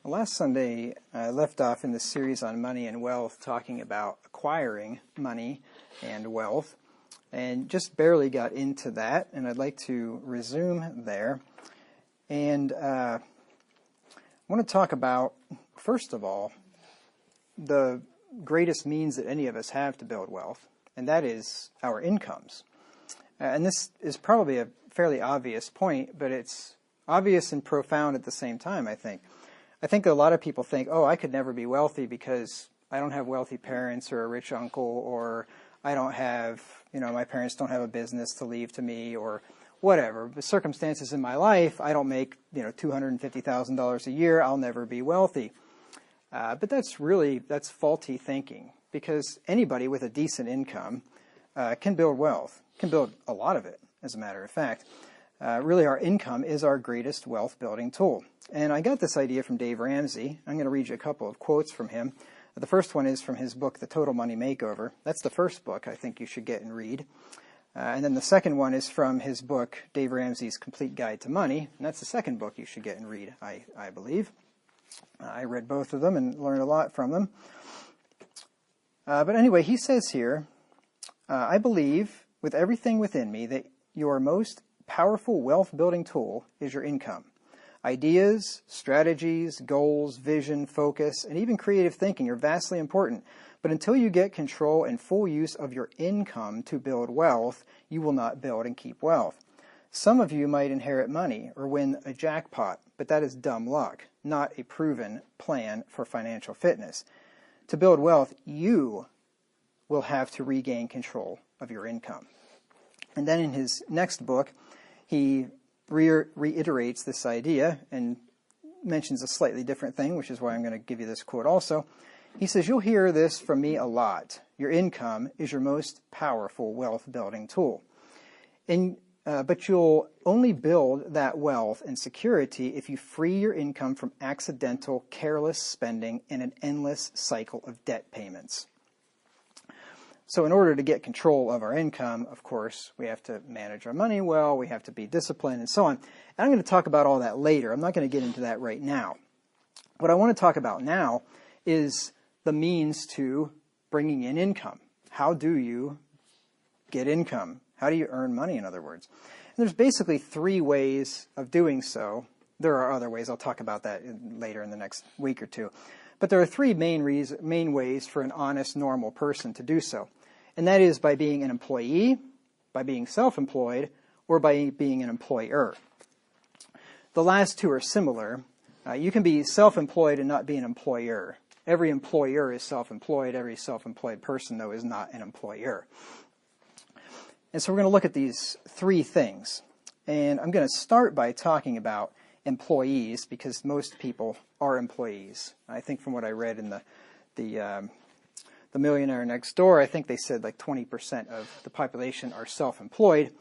Last Sunday, I left off in the series on money and wealth talking about acquiring money and wealth, and just barely got into that, and I'd like to resume there. And I want to talk about, first of all, the greatest means that any of us have to build wealth, and that is our incomes. And this is probably a fairly obvious point, but it's obvious and profound at the same time, I think. I think a lot of people think, oh, I could never be wealthy because I don't have wealthy parents or a rich uncle, or I don't have, my parents don't have a business to leave to me, or whatever. The circumstances in my life, I don't make, $250,000 a year, I'll never be wealthy. But that's faulty thinking, because anybody with a decent income can build wealth, can build a lot of it, as a matter of fact. Really, our income is our greatest wealth building tool. And I got this idea from Dave Ramsey. I'm going to read you a couple of quotes from him. The first one is from his book, The Total Money Makeover. That's the first book I think you should get and read. And then the second one is from his book, Dave Ramsey's Complete Guide to Money. And that's the second book you should get and read, I believe. I read both of them and learned a lot from them. But anyway, he says here, I believe with everything within me that your most powerful wealth-building tool is your income. Ideas, strategies, goals, vision, focus, and even creative thinking are vastly important. But until you get control and full use of your income to build wealth, you will not build and keep wealth. Some of you might inherit money or win a jackpot, but that is dumb luck, not a proven plan for financial fitness. To build wealth, you will have to regain control of your income. And then in his next book, he reiterates this idea and mentions a slightly different thing, which is why I'm going to give you this quote also. He says, you'll hear this from me a lot. Your income is your most powerful wealth-building tool. But you'll only build that wealth and security if you free your income from accidental, careless spending and an endless cycle of debt payments. So in order to get control of our income, of course, we have to manage our money well, we have to be disciplined, and so on. And I'm going to talk about all that later. I'm not going to get into that right now. What I want to talk about now is the means to bringing in income. How do you get income? How do you earn money, in other words? And there's basically three ways of doing so. There are other ways. I'll talk about that later in the next week or two. But there are three main ways for an honest, normal person to do so. And that is by being an employee, by being self-employed, or by being an employer. The last two are similar. You can be self-employed and not be an employer. Every employer is self-employed. Every self-employed person, though, is not an employer. And so we're going to look at these three things. And I'm going to start by talking about employees, because most people are employees. I think from what I read in the Millionaire Next Door, I think they said like 20% of the population are self-employed.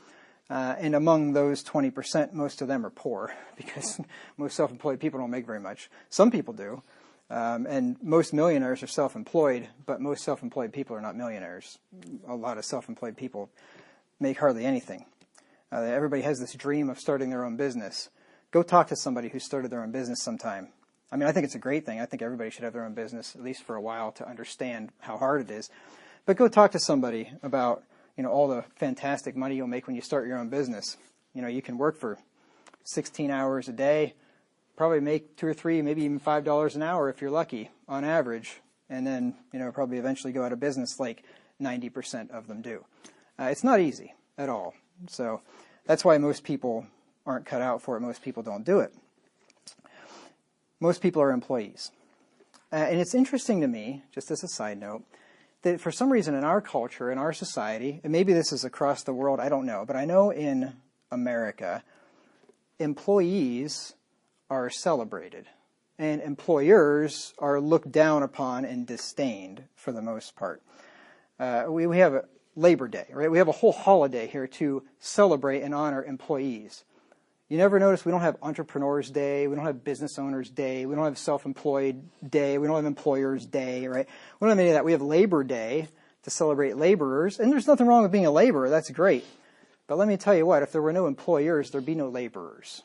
And among those 20%, most of them are poor, because most self-employed people don't make very much. Some people do. And most millionaires are self-employed, but most self-employed people are not millionaires. A lot of self-employed people make hardly anything. Everybody has this dream of starting their own business. Go talk to somebody who started their own business sometime. I mean, I think it's a great thing. I think everybody should have their own business, at least for a while, to understand how hard it is. But go talk to somebody about, all the fantastic money you'll make when you start your own business. You can work for 16 hours a day, probably make $2 or $3, maybe even $5 an hour if you're lucky, on average, and then, probably eventually go out of business like 90% of them do. It's not easy at all. So that's why most people aren't cut out for it. Most people don't do it. Most people are employees. And it's interesting to me, just as a side note, that for some reason in our culture, in our society, and maybe this is across the world, I don't know, but I know in America, employees are celebrated. And employers are looked down upon and disdained for the most part. We have a Labor Day, right? We have a whole holiday here to celebrate and honor employees. You never notice we don't have Entrepreneurs Day, we don't have Business Owners Day, we don't have Self-Employed Day, we don't have Employers Day, right? We don't have any of that. We have Labor Day to celebrate laborers, and there's nothing wrong with being a laborer. That's great. But let me tell you what, if there were no employers, there'd be no laborers.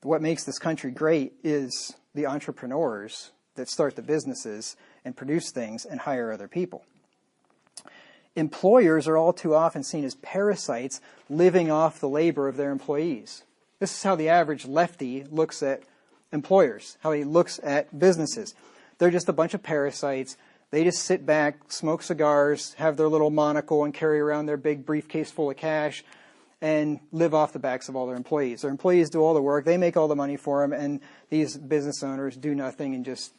What makes this country great is the entrepreneurs that start the businesses and produce things and hire other people. Employers are all too often seen as parasites living off the labor of their employees. This is how the average lefty looks at employers, how he looks at businesses. They're just a bunch of parasites. They just sit back, smoke cigars, have their little monocle, and carry around their big briefcase full of cash and live off the backs of all their employees. Their employees do all the work. They make all the money for them, and these business owners do nothing and just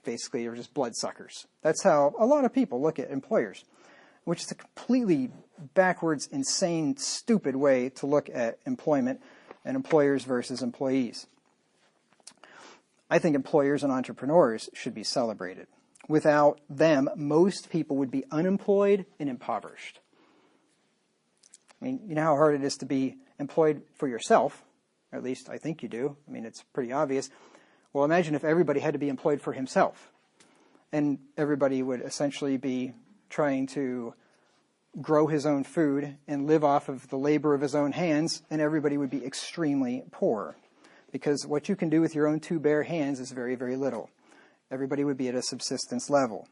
basically are just bloodsuckers. That's how a lot of people look at employers, which is a completely backwards, insane, stupid way to look at employment and employers versus employees. I think employers and entrepreneurs should be celebrated. Without them, most people would be unemployed and impoverished. I mean, you know how hard it is to be employed for yourself, or at least I think you do. I mean, it's pretty obvious. Well, imagine if everybody had to be employed for himself, and everybody would essentially be trying to grow his own food and live off of the labor of his own hands, and everybody would be extremely poor. Because what you can do with your own two bare hands is very, very little. Everybody would be at a subsistence level.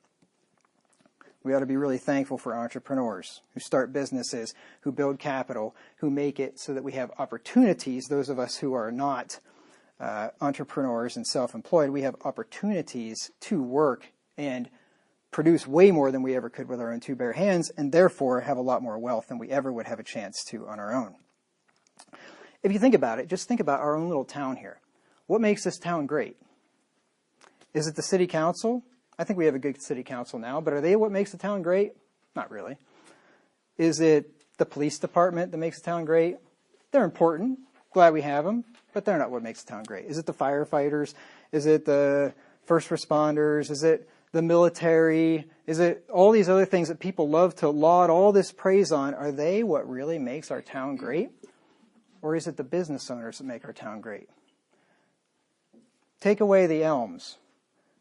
We ought to be really thankful for entrepreneurs who start businesses, who build capital, who make it so that we have opportunities. Those of us who are not entrepreneurs and self-employed, we have opportunities to work and produce way more than we ever could with our own two bare hands, and therefore have a lot more wealth than we ever would have a chance to on our own. If you think about it, just think about our own little town here. What makes this town great? Is it the city council? I think we have a good city council now, but are they what makes the town great? Not really. Is it the police department that makes the town great? They're important. Glad we have them, but they're not what makes the town great. Is it the firefighters? Is it the first responders? Is it the military? Is it all these other things that people love to laud all this praise on? Are they what really makes our town great? Or is it the business owners that make our town great? Take away the Elms.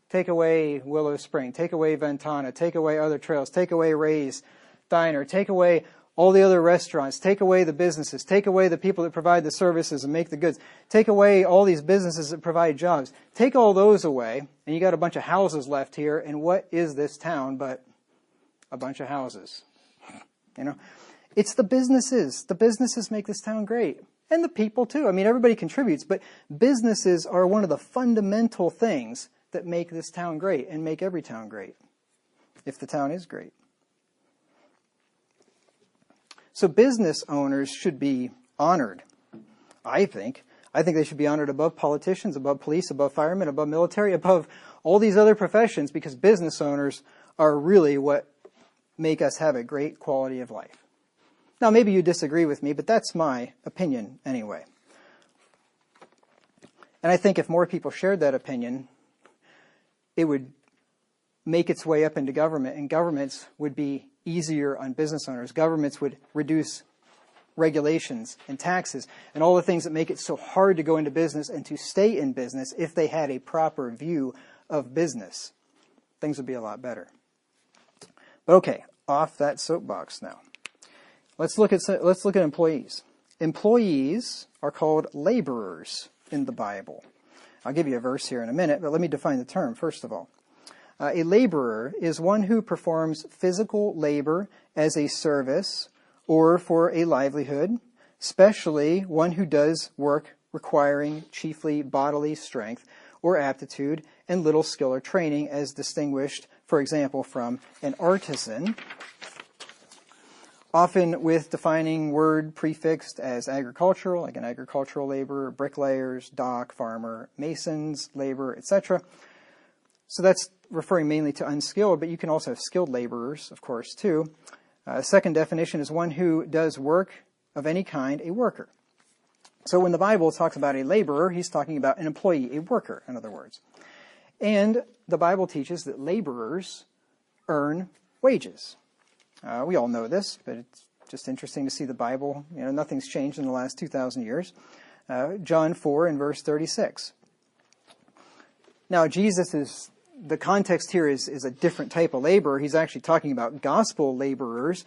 Take away Willow Spring. Take away Ventana. Take away other trails. Take away Ray's Diner. Take away all the other restaurants. Take away the businesses. Take away the people that provide the services and make the goods. Take away all these businesses that provide jobs. Take all those away, and you got a bunch of houses left here. And what is this town but a bunch of houses? You know, it's the businesses. The businesses make this town great. And the people too. I mean, everybody contributes, but businesses are one of the fundamental things that make this town great and make every town great, if the town is great. So business owners should be honored, I think. I think they should be honored above politicians, above police, above firemen, above military, above all these other professions, because business owners are really what make us have a great quality of life. Now, maybe you disagree with me, but that's my opinion anyway. And I think if more people shared that opinion, it would make its way up into government, and governments would be easier on business owners. Governments would reduce regulations and taxes and all the things that make it so hard to go into business and to stay in business if they had a proper view of business. Things would be a lot better. But okay, off that soapbox now. Let's look at employees. Employees are called laborers in the Bible. I'll give you a verse here in a minute, but let me define the term first of all. A laborer is one who performs physical labor as a service or for a livelihood, especially one who does work requiring chiefly bodily strength or aptitude and little skill or training, as distinguished, for example, from an artisan, often with defining word prefixed as agricultural, like an agricultural laborer, bricklayers, dock, farmer, masons, labor, etc. So that's referring mainly to unskilled, but you can also have skilled laborers, of course, too. Second definition is one who does work of any kind, a worker. So when the Bible talks about a laborer, he's talking about an employee, a worker, in other words. And the Bible teaches that laborers earn wages. We all know this, but it's just interesting to see the Bible. You know, nothing's changed in the last 2,000 years. John 4 and verse 36. Now, the context here is a different type of laborer. He's actually talking about gospel laborers,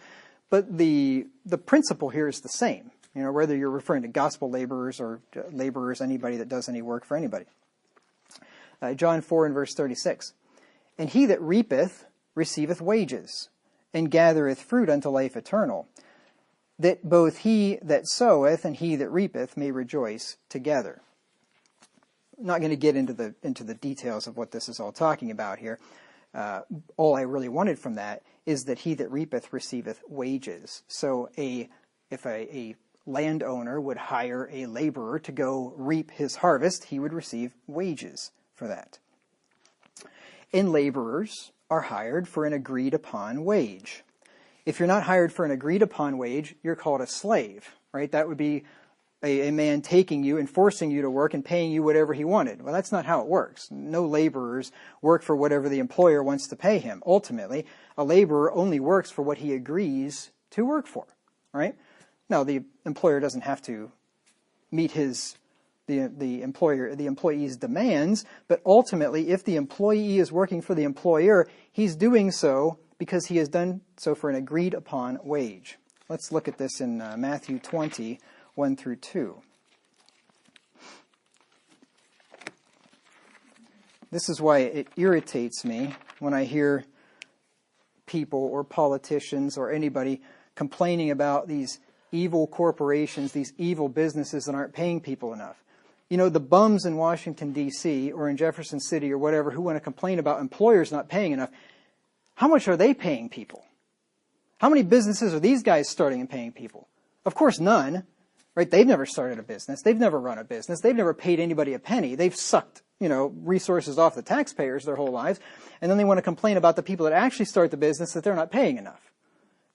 but the principle here is the same. whether you're referring to gospel laborers or laborers, anybody that does any work for anybody. John 4 and verse 36. And he that reapeth receiveth wages, and gathereth fruit unto life eternal, that both he that soweth and he that reapeth may rejoice together. I'm not going to get into the details of what this is all talking about here. All I really wanted from that is that he that reapeth receiveth wages. So if a landowner would hire a laborer to go reap his harvest, he would receive wages for that. And laborers are hired for an agreed upon wage. If you're not hired for an agreed upon wage, you're called a slave, right? That would be a man taking you and forcing you to work and paying you whatever he wanted. Well, that's not how it works. No laborers work for whatever the employer wants to pay him. Ultimately, a laborer only works for what he agrees to work for, right? Now, the employer doesn't have to meet the employee's demands, but ultimately, if the employee is working for the employer, he's doing so because he has done so for an agreed upon wage. Let's look at this in Matthew 20, 1 through 2. This is why it irritates me when I hear people or politicians or anybody complaining about these evil corporations, these evil businesses that aren't paying people enough. The bums in Washington, D.C. or in Jefferson City or whatever who want to complain about employers not paying enough, how much are they paying people? How many businesses are these guys starting and paying people? Of course, none. Right? They've never started a business. They've never run a business. They've never paid anybody a penny. They've sucked, resources off the taxpayers their whole lives. And then they want to complain about the people that actually start the business that they're not paying enough.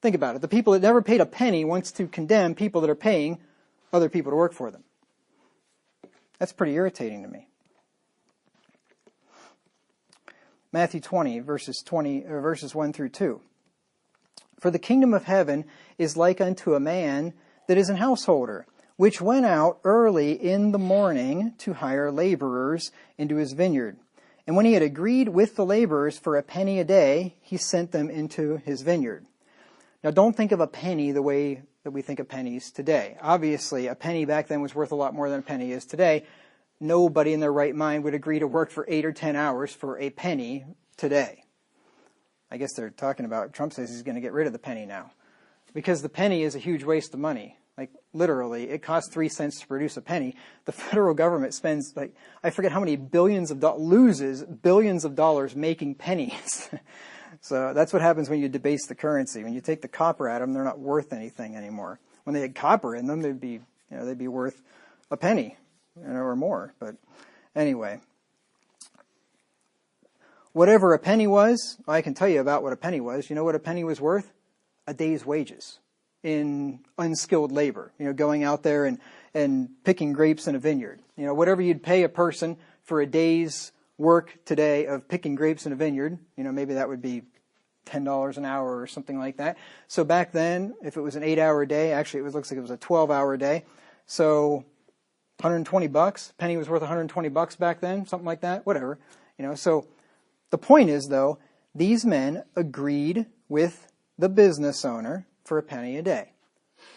Think about it. The people that never paid a penny wants to condemn people that are paying other people to work for them. That's pretty irritating to me. Matthew 20, verses 1 through 2. For the kingdom of heaven is like unto a man that is an householder, which went out early in the morning to hire laborers into his vineyard. And when he had agreed with the laborers for a penny a day, he sent them into his vineyard. Now, don't think of a penny the way that we think of pennies today. Obviously, a penny back then was worth a lot more than a penny is today. Nobody in their right mind would agree to work for 8 or 10 hours for a penny today. I guess they're talking about, Trump says he's going to get rid of the penny now. Because the penny is a huge waste of money. Like, literally, it costs 3 cents to produce a penny. The federal government spends, I forget how many loses billions of dollars making pennies. So that's what happens when you debase the currency. When you take the copper out of them, they're not worth anything anymore. When they had copper in them, they'd be worth a penny, or more. But anyway, whatever a penny was, I can tell you about what a penny was. You know what a penny was worth? A day's wages in unskilled labor, going out there and picking grapes in a vineyard. Whatever you'd pay a person for a day's work today of picking grapes in a vineyard, maybe that would be $10 an hour or something like that. So back then, if it was an 8-hour day, actually looks like it was a 12-hour day. So $120, penny was worth $120 back then, something like that, whatever. So the point is, though, these men agreed with the business owner for a penny a day.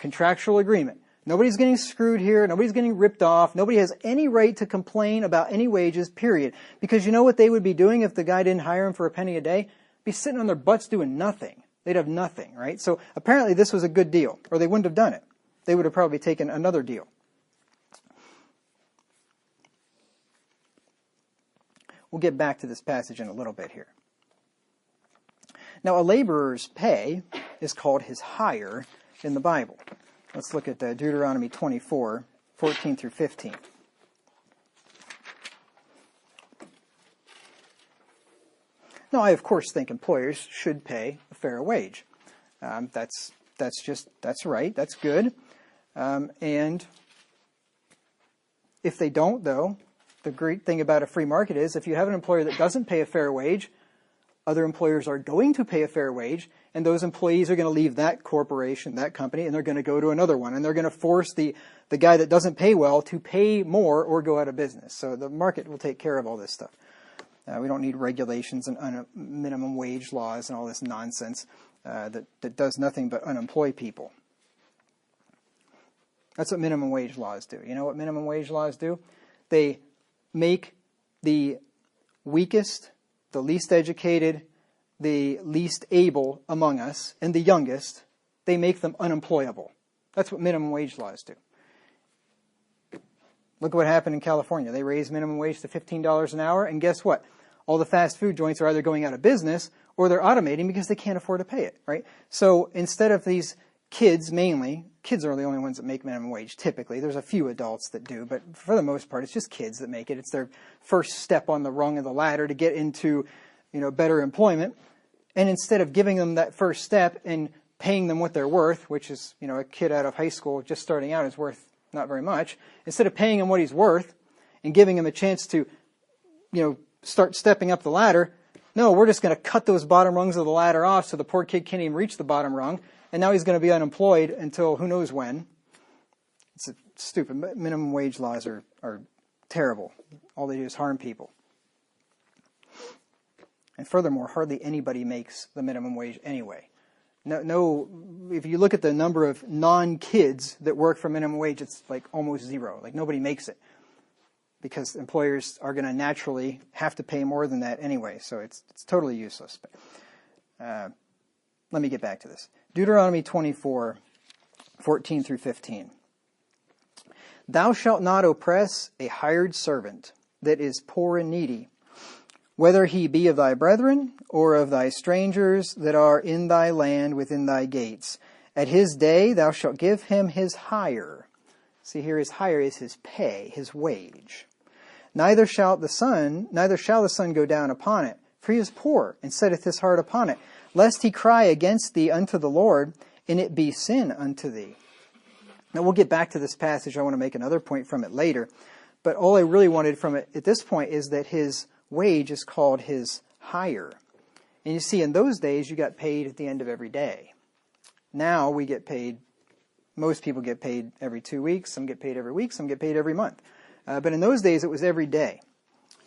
Contractual agreement. Nobody's getting screwed here. Nobody's getting ripped off. Nobody has any right to complain about any wages, period. Because you know what they would be doing if the guy didn't hire him for a penny a day? Be sitting on their butts doing nothing. They'd have nothing, right? So apparently this was a good deal, or they wouldn't have done it. They would have probably taken another deal. We'll get back to this passage in a little bit here. Now, a laborer's pay is called his hire in the Bible. Let's look at Deuteronomy 24, 14 through 15. Now, I, of course, think employers should pay a fair wage. That's right. That's good. And if they don't, though, the great thing about a free market is if you have an employer that doesn't pay a fair wage, other employers are going to pay a fair wage, and those employees are going to leave that corporation, that company, and they're going to go to another one, and they're going to force the guy that doesn't pay well to pay more or go out of business. So the market will take care of all this stuff. We don't need regulations and minimum wage laws and all this nonsense that does nothing but unemploy people. That's what minimum wage laws do. You know what minimum wage laws do? They make the weakest, the least educated, the least able among us, and the youngest, they make them unemployable. That's what minimum wage laws do. Look at what happened in California. They raised minimum wage to $15 an hour, and guess what? All the fast food joints are either going out of business or they're automating because they can't afford to pay it, right? So instead of these kids, mainly, kids are the only ones that make minimum wage typically. There's a few adults that do, but for the most part, it's just kids that make it. It's their first step on the rung of the ladder to get into, better employment. And instead of giving them that first step and paying them what they're worth, which is, a kid out of high school just starting out is worth not very much, instead of paying him what he's worth and giving him a chance to, start stepping up the ladder, no, we're just going to cut those bottom rungs of the ladder off so the poor kid can't even reach the bottom rung, and now he's going to be unemployed until who knows when. It's stupid. Minimum wage laws are terrible. All they do is harm people. And furthermore, hardly anybody makes the minimum wage anyway. No, if you look at the number of non-kids that work for minimum wage, it's like almost zero. Like nobody makes it because employers are going to naturally have to pay more than that anyway. So it's totally useless. But, let me get back to this. Deuteronomy 24:14 through 15. Thou shalt not oppress a hired servant that is poor and needy, whether he be of thy brethren or of thy strangers that are in thy land within thy gates. At his day thou shalt give him his hire. See here, his hire is his pay, his wage. Neither shall the sun go down upon it, for he is poor, and setteth his heart upon it, lest he cry against thee unto the Lord, and it be sin unto thee. Now we'll get back to this passage. I want to make another point from it later. But all I really wanted from it at this point is that his wage is called his hire. And you see, in those days, you got paid at the end of every day. Now we get paid, most people get paid every 2 weeks, some get paid every week, some get paid every month. But in those days, it was every day.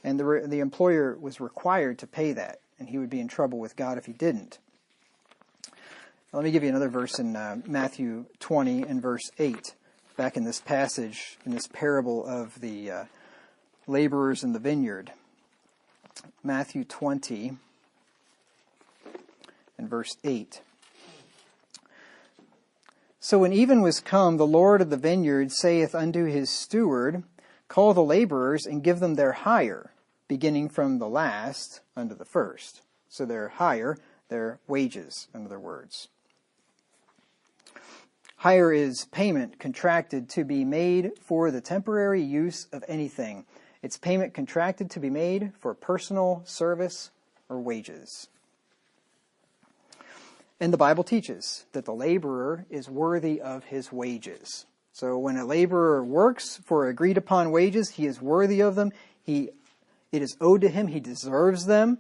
And the employer was required to pay that, and he would be in trouble with God if he didn't. Let me give you another verse in Matthew 20 and verse 8. Back in this passage, in this parable of the laborers in the vineyard. Matthew 20 and verse 8. So when even was come, the Lord of the vineyard saith unto his steward, Call the laborers and give them their hire, beginning from the last unto the first. So their hire, their wages, in other words. Hire is payment contracted to be made for the temporary use of anything. It's payment contracted to be made for personal service or wages. And the Bible teaches that the laborer is worthy of his wages. So when a laborer works for agreed upon wages, he is worthy of them. It is owed to him. He deserves them.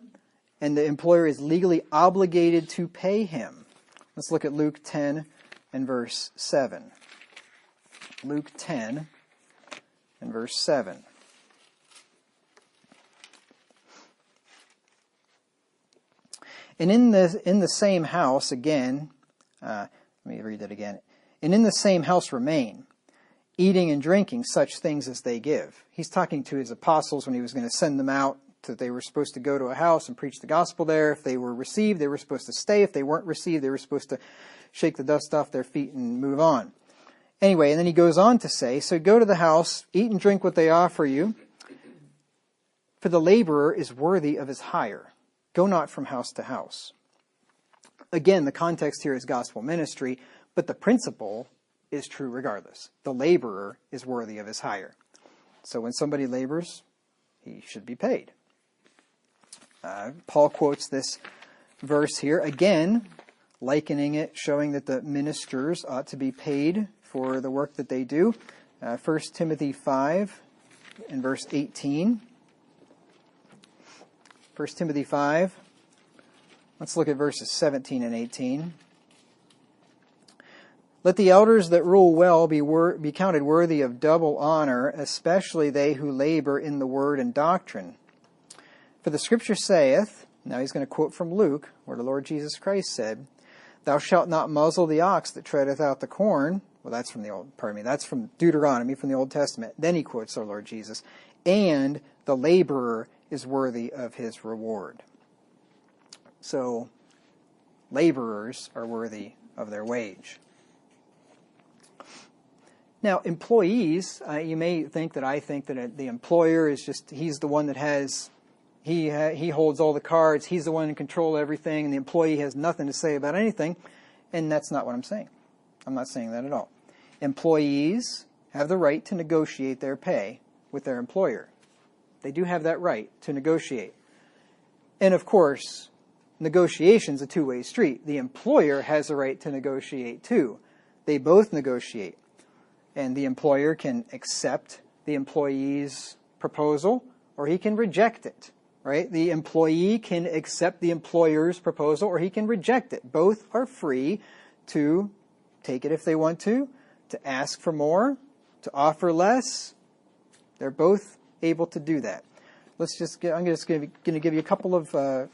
And the employer is legally obligated to pay him. Let's look at Luke 10 and verse 7. Luke 10 and verse 7. And in the same house, again, let me read that again. And in the same house remain, eating and drinking such things as they give. He's talking to his apostles when he was going to send them out, that they were supposed to go to a house and preach the gospel there. If they were received, they were supposed to stay. If they weren't received, they were supposed to shake the dust off their feet and move on. Anyway, and then he goes on to say, so go to the house, eat and drink what they offer you, for the laborer is worthy of his hire. Go not from house to house. Again, the context here is gospel ministry, but the principle is true regardless. The laborer is worthy of his hire. So when somebody labors, he should be paid. Paul quotes this verse here, again, likening it, showing that the ministers ought to be paid for the work that they do. 1 Timothy 5 and verse 18. 1 Timothy 5. Let's look at verses 17 and 18. Let the elders that rule well be counted worthy of double honor, especially they who labor in the word and doctrine. For the scripture saith, now he's going to quote from Luke, where the Lord Jesus Christ said, Thou shalt not muzzle the ox that treadeth out the corn, Well, that's from the Old, pardon me, that's from Deuteronomy, from the Old Testament. Then he quotes our Lord Jesus. And the laborer is worthy of his reward. So, laborers are worthy of their wage. Now, employees, you may think that I think that the employer is just, he's the one that has, he holds all the cards, he's the one in control of everything, and the employee has nothing to say about anything. And that's not what I'm saying. I'm not saying that at all. Employees have the right to negotiate their pay with their employer. They do have that right to negotiate. And of course, negotiation's a two-way street. The employer has the right to negotiate too. They both negotiate. And the employer can accept the employee's proposal, or he can reject it. Right? The employee can accept the employer's proposal, or he can reject it. Both are free to take it if they want to ask for more, to offer less. They're both able to do that. I'm just going to give you a couple of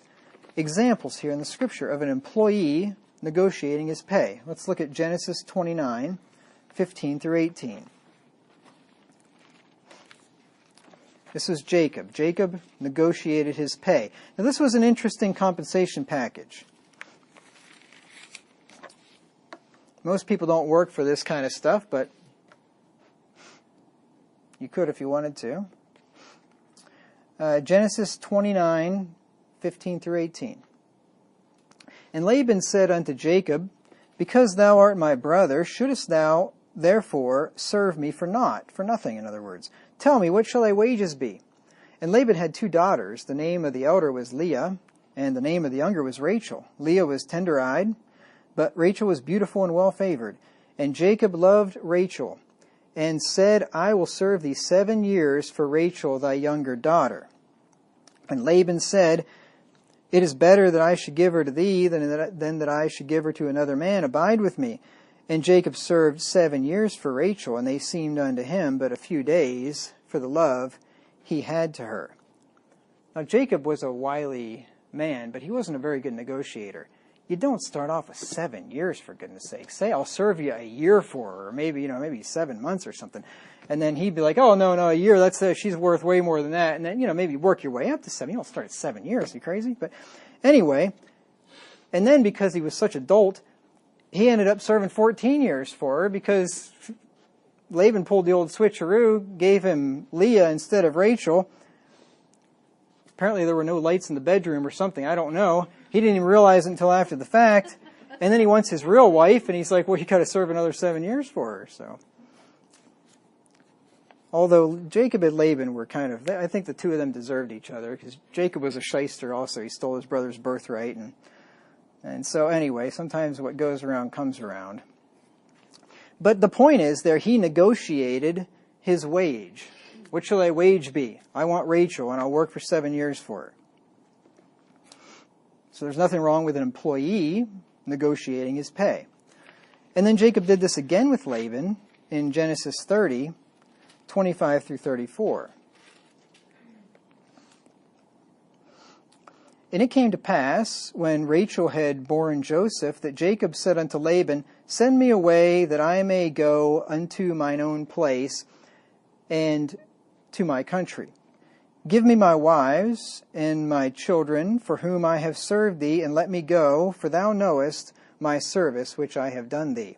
examples here in the Scripture of an employee negotiating his pay. Let's look at Genesis 29, 15 through 18. This is Jacob. Jacob negotiated his pay. Now this was an interesting compensation package. Most people don't work for this kind of stuff, but you could if you wanted to. Genesis 29, 15 through 18. And Laban said unto Jacob, Because thou art my brother, shouldest thou therefore serve me for naught, for nothing, in other words. Tell me, what shall thy wages be? And Laban had 2 daughters. The name of the elder was Leah, and the name of the younger was Rachel. Leah was tender-eyed, but Rachel was beautiful and well-favored. And Jacob loved Rachel, and said, I will serve thee 7 years for Rachel thy younger daughter. And Laban said, It is better that I should give her to thee than that I should give her to another man. Abide with me. And Jacob served 7 years for Rachel, and they seemed unto him but a few days for the love he had to her. Now Jacob was a wily man, but he wasn't a very good negotiator. You don't start off with 7 years, for goodness sake. Say, I'll serve you a year for her, or maybe 7 months or something. And then he'd be like, oh, no, a year, she's worth way more than that. And then, maybe work your way up to 7. You don't start at 7 years, are you crazy? But anyway, and then because he was such a dolt, he ended up serving 14 years for her because Laban pulled the old switcheroo, gave him Leah instead of Rachel. Apparently there were no lights in the bedroom or something, I don't know. He didn't even realize it until after the fact. And then he wants his real wife, and he's like, well, you got to serve another 7 years for her. So, although Jacob and Laban were I think the two of them deserved each other, because Jacob was a shyster also. He stole his brother's birthright. And so anyway, sometimes what goes around comes around. But the point is there, he negotiated his wage. What shall thy wage be? I want Rachel, and I'll work for 7 years for her. So there's nothing wrong with an employee negotiating his pay. And then Jacob did this again with Laban in Genesis 30, 25 through 34. And it came to pass, when Rachel had borne Joseph, that Jacob said unto Laban, Send me away, that I may go unto mine own place, and to my country. Give me my wives and my children, for whom I have served thee, and let me go, for thou knowest my service which I have done thee.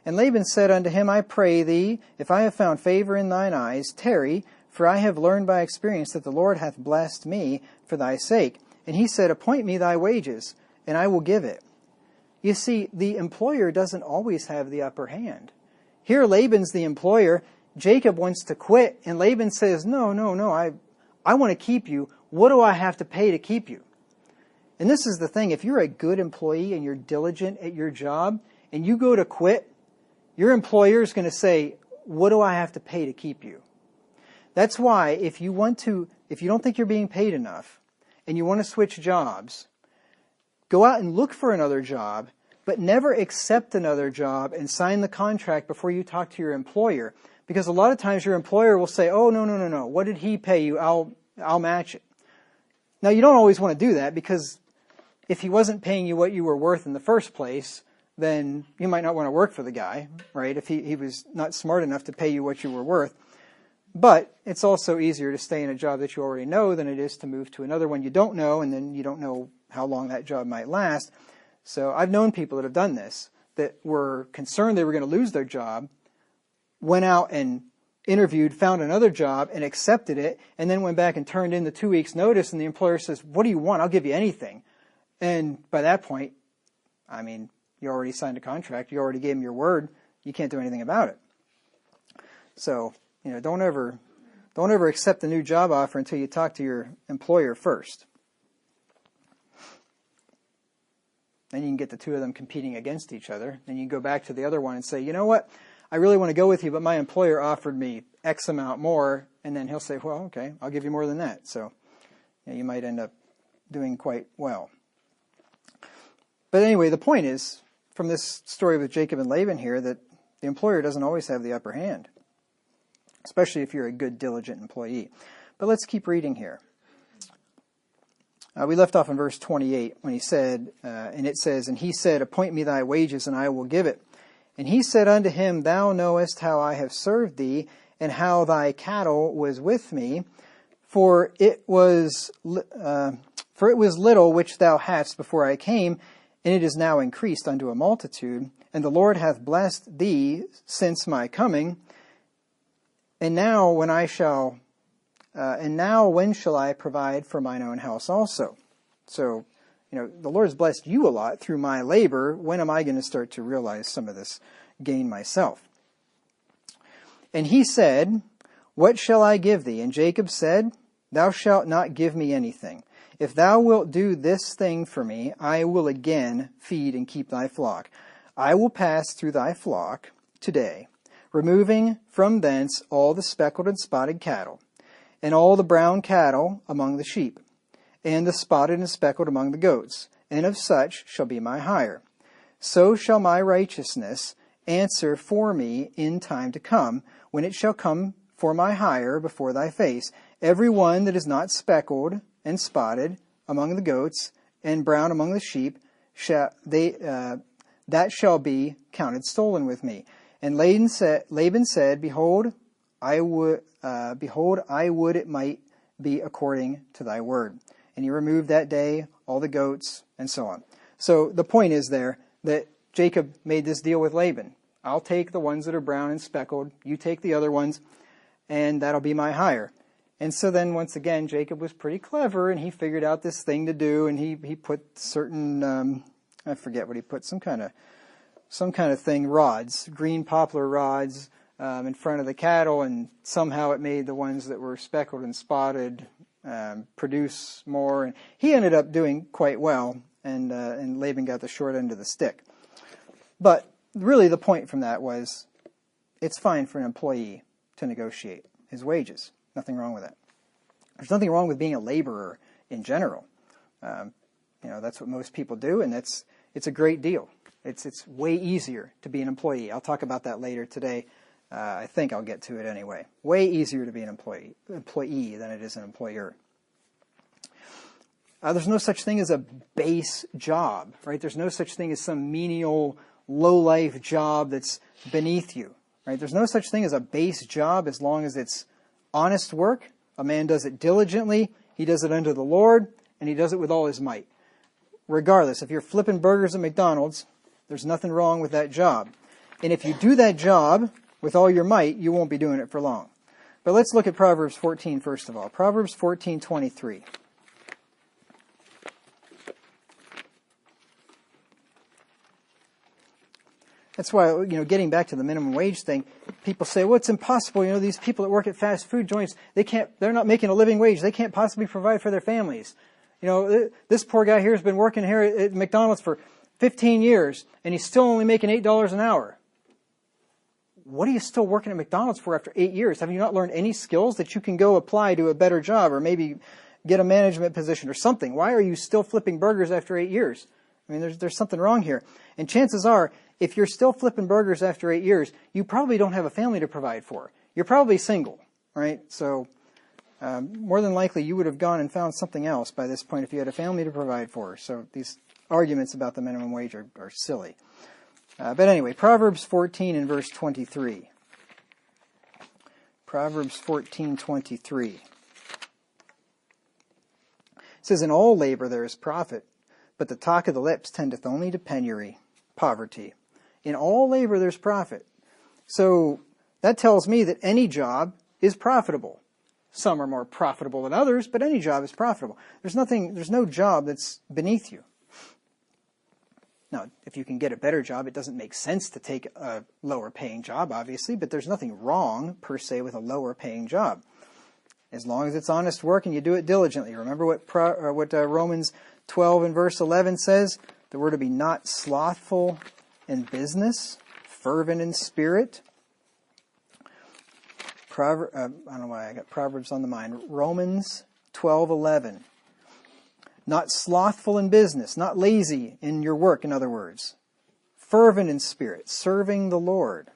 And Laban said unto him, I pray thee, if I have found favor in thine eyes, tarry, for I have learned by experience that the Lord hath blessed me for thy sake. And he said, Appoint me thy wages, and I will give it. You see, the employer doesn't always have the upper hand. Here Laban's the employer. Jacob wants to quit, and Laban says, No, I want to keep you. What do I have to pay to keep you? And this is the thing. If you're a good employee and you're diligent at your job, and you go to quit, your employer is going to say, What do I have to pay to keep you? That's why if you don't think you're being paid enough, and you want to switch jobs, go out and look for another job, but never accept another job and sign the contract before you talk to your employer. Because a lot of times your employer will say, oh, no. What did he pay you? I'll match it. Now, you don't always want to do that, because if he wasn't paying you what you were worth in the first place, then you might not want to work for the guy, right, if he was not smart enough to pay you what you were worth. But it's also easier to stay in a job that you already know than it is to move to another one you don't know, and then you don't know how long that job might last. So I've known people that have done this, that were concerned they were going to lose their job, went out and interviewed, found another job, and accepted it, and then went back and turned in the 2 weeks' notice, and the employer says, "What do you want? I'll give you anything." And by that point, I mean, you already signed a contract. You already gave them your word. You can't do anything about it. So, don't ever accept a new job offer until you talk to your employer first. Then you can get the two of them competing against each other. Then you can go back to the other one and say, "You know what? I really want to go with you, but my employer offered me X amount more." And then he'll say, "Well, okay, I'll give you more than that." So you might end up doing quite well. But anyway, the point is, from this story with Jacob and Laban here, that the employer doesn't always have the upper hand, especially if you're a good, diligent employee. But let's keep reading here. We left off in verse 28 when he said, and it says, "And he said, Appoint me thy wages, and I will give it. And he said unto him, Thou knowest how I have served thee, and how thy cattle was with me, for it was little which thou hadst before I came, and it is now increased unto a multitude. And the Lord hath blessed thee since my coming. And now when shall I provide for mine own house also?" So, the Lord has blessed you a lot through my labor. When am I going to start to realize some of this gain myself? And he said, "What shall I give thee?" And Jacob said, "Thou shalt not give me anything. If thou wilt do this thing for me, I will again feed and keep thy flock. I will pass through thy flock today, removing from thence all the speckled and spotted cattle, and all the brown cattle among the sheep, and the spotted and speckled among the goats, and of such shall be my hire. So shall my righteousness answer for me in time to come, when it shall come for my hire before thy face. Every one that is not speckled and spotted among the goats, and brown among the sheep, that shall be counted stolen with me." And Laban said, Behold, I would it might be according to thy word. And he removed that day all the goats, and so on. So the point is there that Jacob made this deal with Laban. I'll take the ones that are brown and speckled, you take the other ones, and that'll be my hire. And so then once again, Jacob was pretty clever, and he figured out this thing to do, and he put certain, I forget what he put, some kind of thing, rods, green poplar rods, in front of the cattle, and somehow it made the ones that were speckled and spotted produce more. And he ended up doing quite well, and Laban got the short end of the stick. But really the point from that was, it's fine for an employee to negotiate his wages. Nothing wrong with that. There's nothing wrong with being a laborer in general. That's what most people do, and it's a great deal. It's way easier to be an employee. I'll talk about that later today. I think I'll get to it anyway. Way easier to be an employee than it is an employer. There's no such thing as a base job, right? There's no such thing as some menial, low-life job that's beneath you, right? There's no such thing as a base job as long as it's honest work. A man does it diligently. He does it unto the Lord, and he does it with all his might. Regardless, if you're flipping burgers at McDonald's, there's nothing wrong with that job. And if you do that job with all your might, you won't be doing it for long. But let's look at Proverbs 14 first of all. Proverbs 14:23. That's why, getting back to the minimum wage thing, people say, well, it's impossible. These people that work at fast food joints, they're not making a living wage. They can't possibly provide for their families. This poor guy here has been working here at McDonald's for 15 years, and he's still only making $8 an hour. What are you still working at McDonald's for after 8 years? Have you not learned any skills that you can go apply to a better job, or maybe get a management position or something? Why are you still flipping burgers after 8 years? I mean, there's something wrong here. And chances are, if you're still flipping burgers after 8 years, you probably don't have a family to provide for. You're probably single, right? So more than likely you would have gone and found something else by this point if you had a family to provide for. So these arguments about the minimum wage are silly. But anyway, Proverbs 14 and verse 23. Proverbs 14:23. It says, "In all labor there is profit, but the talk of the lips tendeth only to penury," poverty. In all labor there's profit. So that tells me that any job is profitable. Some are more profitable than others, but any job is profitable. There's no job that's beneath you. Now, if you can get a better job, it doesn't make sense to take a lower paying job, obviously, but there's nothing wrong, per se, with a lower paying job. As long as it's honest work and you do it diligently. Remember what Romans 12 and verse 11 says? That we're to be not slothful in business, fervent in spirit. I don't know why I got Proverbs on the mind. Romans 12:11. Not slothful in business, not lazy in your work, in other words. Fervent in spirit, serving the Lord.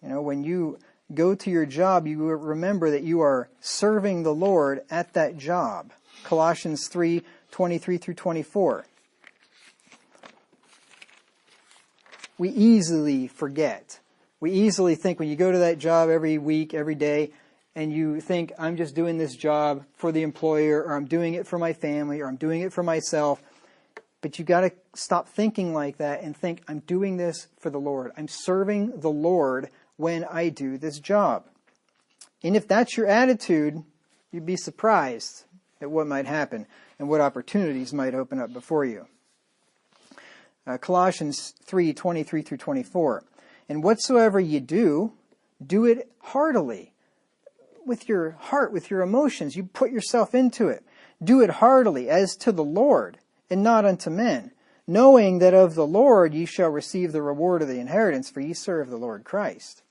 You know, when you go to your job, you remember that you are serving the Lord at that job. Colossians 3:23 through 24. We easily forget. We easily think when you go to that job every week, every day, and you think, I'm just doing this job for the employer, or I'm doing it for my family, or I'm doing it for myself. But you got to stop thinking like that and think, I'm doing this for the Lord. I'm serving the Lord when I do this job. And if that's your attitude, you'd be surprised at what might happen and what opportunities might open up before you. Colossians 3:23 through 24. "And whatsoever ye do, do it heartily." With your heart, with your emotions, you put yourself into it. "Do it heartily, as to the Lord, and not unto men, knowing that of the Lord ye shall receive the reward of the inheritance, for ye serve the Lord Christ."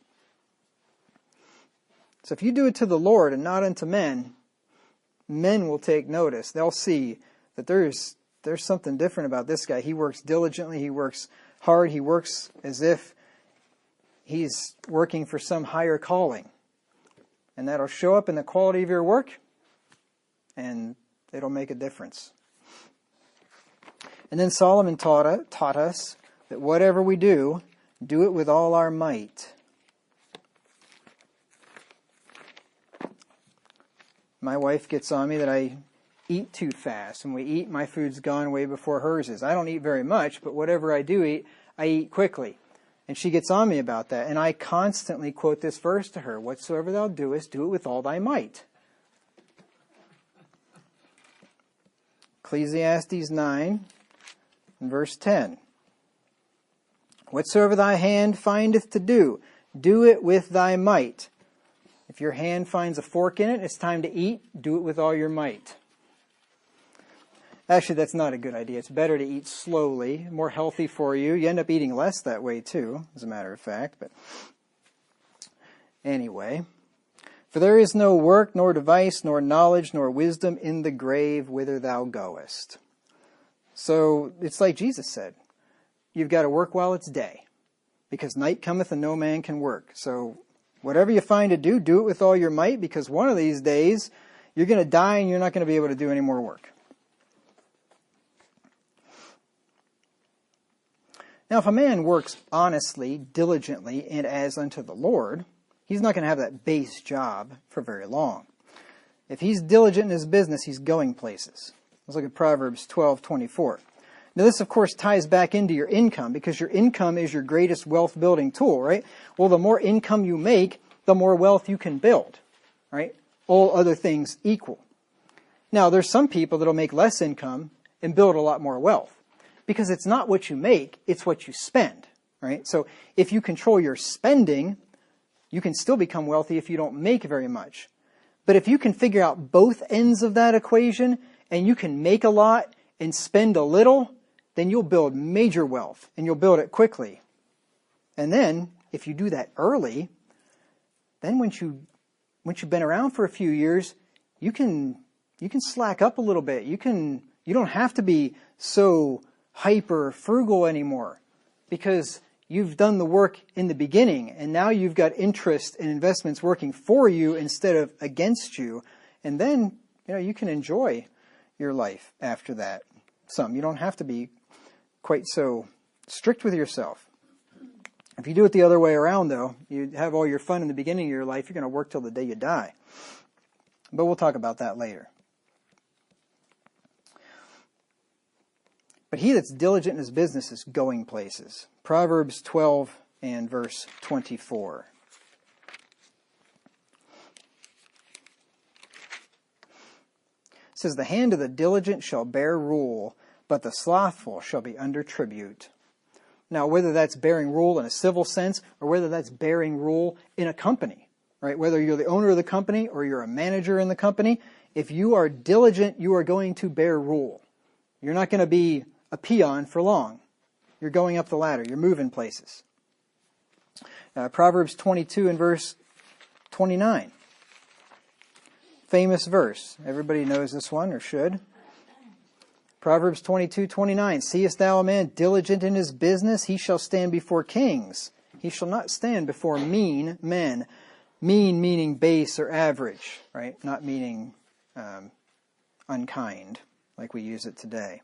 So if you do it to the Lord and not unto men, men will take notice. They'll see that there's something different about this guy. He works diligently, he works hard, he works as if he's working for some higher calling. And that'll show up in the quality of your work, and it'll make a difference. And then Solomon taught us that whatever we do it with all our might. My wife gets on me that I eat too fast. When we eat, my food's gone way before hers is. I don't eat very much, but whatever I do eat, I eat quickly. And she gets on me about that. And I constantly quote this verse to her: "Whatsoever thou doest, do it with all thy might." Ecclesiastes 9 and verse 10. "Whatsoever thy hand findeth to do, do it with thy might." If your hand finds a fork in it, it's time to eat, do it with all your might. Actually, that's not a good idea. It's better to eat slowly, more healthy for you. You end up eating less that way too, as a matter of fact. But anyway, "For there is no work, nor device, nor knowledge, nor wisdom in the grave whither thou goest." So it's like Jesus said, you've got to work while it's day, because night cometh and no man can work. So whatever you find to do it with all your might, because one of these days you're going to die and you're not going to be able to do any more work. Now, if a man works honestly, diligently, and as unto the Lord, he's not going to have that base job for very long. If he's diligent in his business, he's going places. Let's look at Proverbs 12:24. Now, this, of course, ties back into your income, because your income is your greatest wealth-building tool, right? Well, the more income you make, the more wealth you can build, right? All other things equal. Now, there's some people that will make less income and build a lot more wealth. Because it's not what you make, it's what you spend, right? So if you control your spending, you can still become wealthy if you don't make very much. But if you can figure out both ends of that equation, and you can make a lot and spend a little, then you'll build major wealth, and you'll build it quickly. And then, if you do that early, then once you've been around for a few years, you can slack up a little bit. You don't have to be so hyper frugal anymore, because you've done the work in the beginning, and now you've got interest and investments working for you instead of against you. And then, you can enjoy your life after that. You don't have to be quite so strict with yourself. If you do it the other way around, though, you have all your fun in the beginning of your life, you're going to work till the day you die. But we'll talk about that later. But he that's diligent in his business is going places. Proverbs 12 and verse 24. It says, the hand of the diligent shall bear rule, but the slothful shall be under tribute. Now, whether that's bearing rule in a civil sense or whether that's bearing rule in a company, right? Whether you're the owner of the company or you're a manager in the company, if you are diligent, you are going to bear rule. You're not going to be a peon for long. You're going up the ladder. You're moving places. Proverbs 22 and verse 29. Famous verse. Everybody knows this one, or should. Proverbs 22:29. Seest thou a man diligent in his business? He shall stand before kings. He shall not stand before mean men. Mean meaning base or average, right? Not meaning unkind, like we use it today.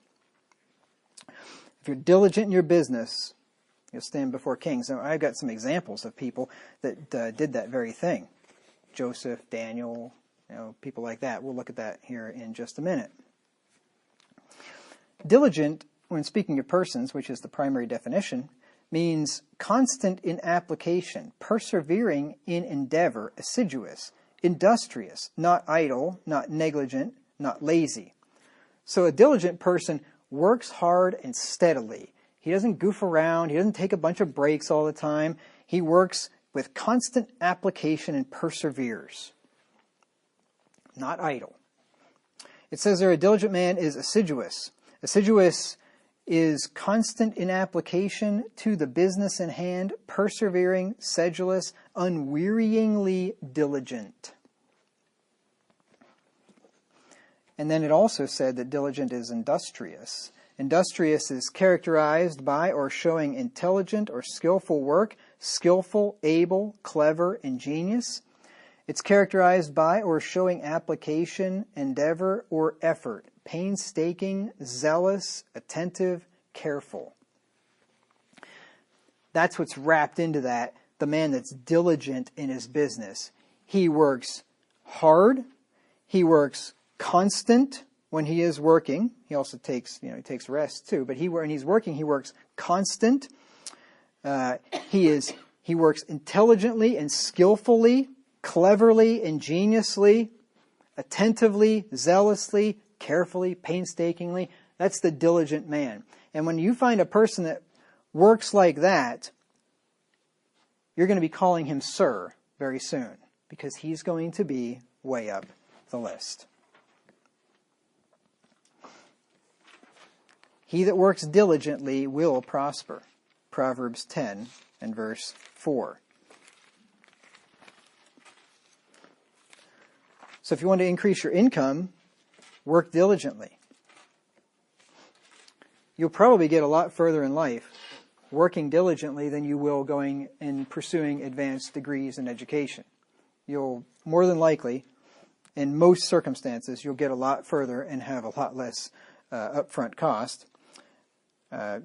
If you're diligent in your business, you'll stand before kings. Now, I've got some examples of people that did that very thing. Joseph, Daniel, people like that. We'll look at that here in just a minute. Diligent, when speaking of persons, which is the primary definition, means constant in application, persevering in endeavor, assiduous, industrious, not idle, not negligent, not lazy. So a diligent person works hard and steadily. He doesn't goof around. He doesn't take a bunch of breaks all the time. He works with constant application and perseveres. Not idle. It says there a diligent man is assiduous. Assiduous is constant in application to the business in hand, persevering, sedulous, unwearyingly diligent. And then it also said that diligent is industrious. Industrious is characterized by or showing intelligent or skillful work, skillful, able, clever, ingenious. It's characterized by or showing application, endeavor, or effort, painstaking, zealous, attentive, careful. That's what's wrapped into that, the man that's diligent in his business. He works hard, he works constant when he is working. He also takes, he takes rest too, but when he's working, he works constant. He works intelligently and skillfully, cleverly, ingeniously, attentively, zealously, carefully, painstakingly. That's the diligent man. And when you find a person that works like that, you're going to be calling him sir very soon, because he's going to be way up the list. He that works diligently will prosper. Proverbs 10 and verse 4. So if you want to increase your income, work diligently. You'll probably get a lot further in life working diligently than you will going and pursuing advanced degrees in education. You'll more than likely, in most circumstances, you'll get a lot further and have a lot less upfront cost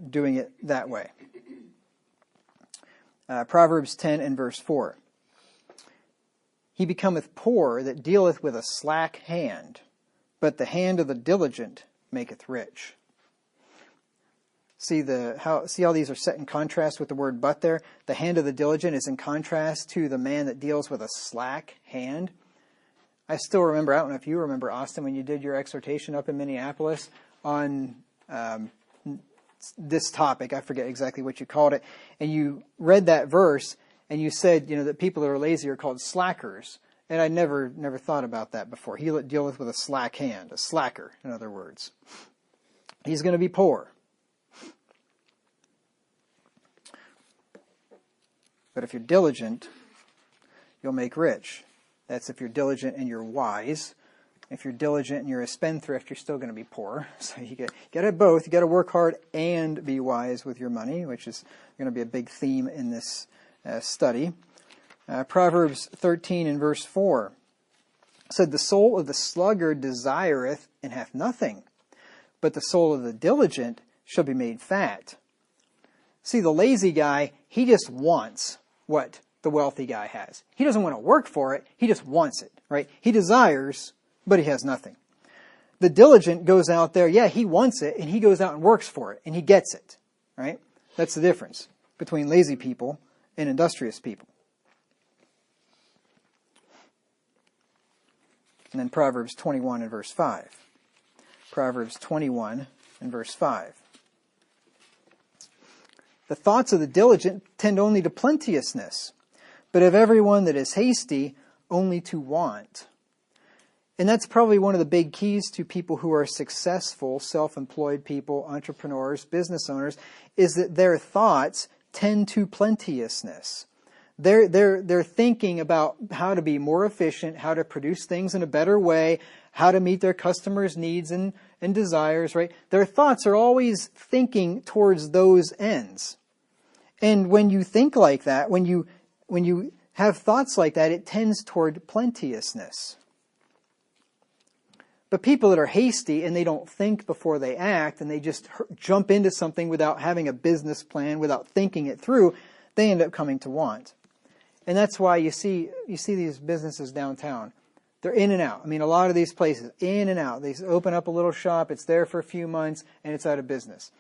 doing it that way. Proverbs 10 and verse 4. He becometh poor that dealeth with a slack hand, but the hand of the diligent maketh rich. See how these are set in contrast with the word but there? The hand of the diligent is in contrast to the man that deals with a slack hand. I still remember, I don't know if you remember, Austin, when you did your exhortation up in Minneapolis on this topic. I forget exactly what you called it. And you read that verse and you said, that people that are lazy are called slackers. And I never thought about that before. He that dealeth with a slack hand, a slacker, in other words. He's going to be poor. But if you're diligent, you'll make rich. That's if you're diligent and you're wise. If you're diligent and you're a spendthrift, you're still going to be poor. So you got to both. You got to work hard and be wise with your money, which is going to be a big theme in this study. Proverbs 13 and verse 4 said, the soul of the sluggard desireth and hath nothing, but the soul of the diligent shall be made fat. See, the lazy guy, he just wants what the wealthy guy has. He doesn't want to work for it. He just wants it, right? He desires, but he has nothing. The diligent goes out there, yeah, he wants it, and he goes out and works for it, and he gets it, right? That's the difference between lazy people and industrious people. And then Proverbs 21 and verse 5. Proverbs 21 and verse 5. The thoughts of the diligent tend only to plenteousness, but of everyone that is hasty, only to want. And that's probably one of the big keys to people who are successful, self-employed people, entrepreneurs, business owners, is that their thoughts tend to plenteousness. They're thinking about how to be more efficient, how to produce things in a better way, how to meet their customers' needs and desires, right? Their thoughts are always thinking towards those ends. And when you think like that, when you have thoughts like that, it tends toward plenteousness. But people that are hasty and they don't think before they act and they just jump into something without having a business plan, without thinking it through, they end up coming to want. And that's why you see these businesses downtown. They're in and out. I mean, a lot of these places, in and out. They open up a little shop, it's there for a few months, and it's out of business.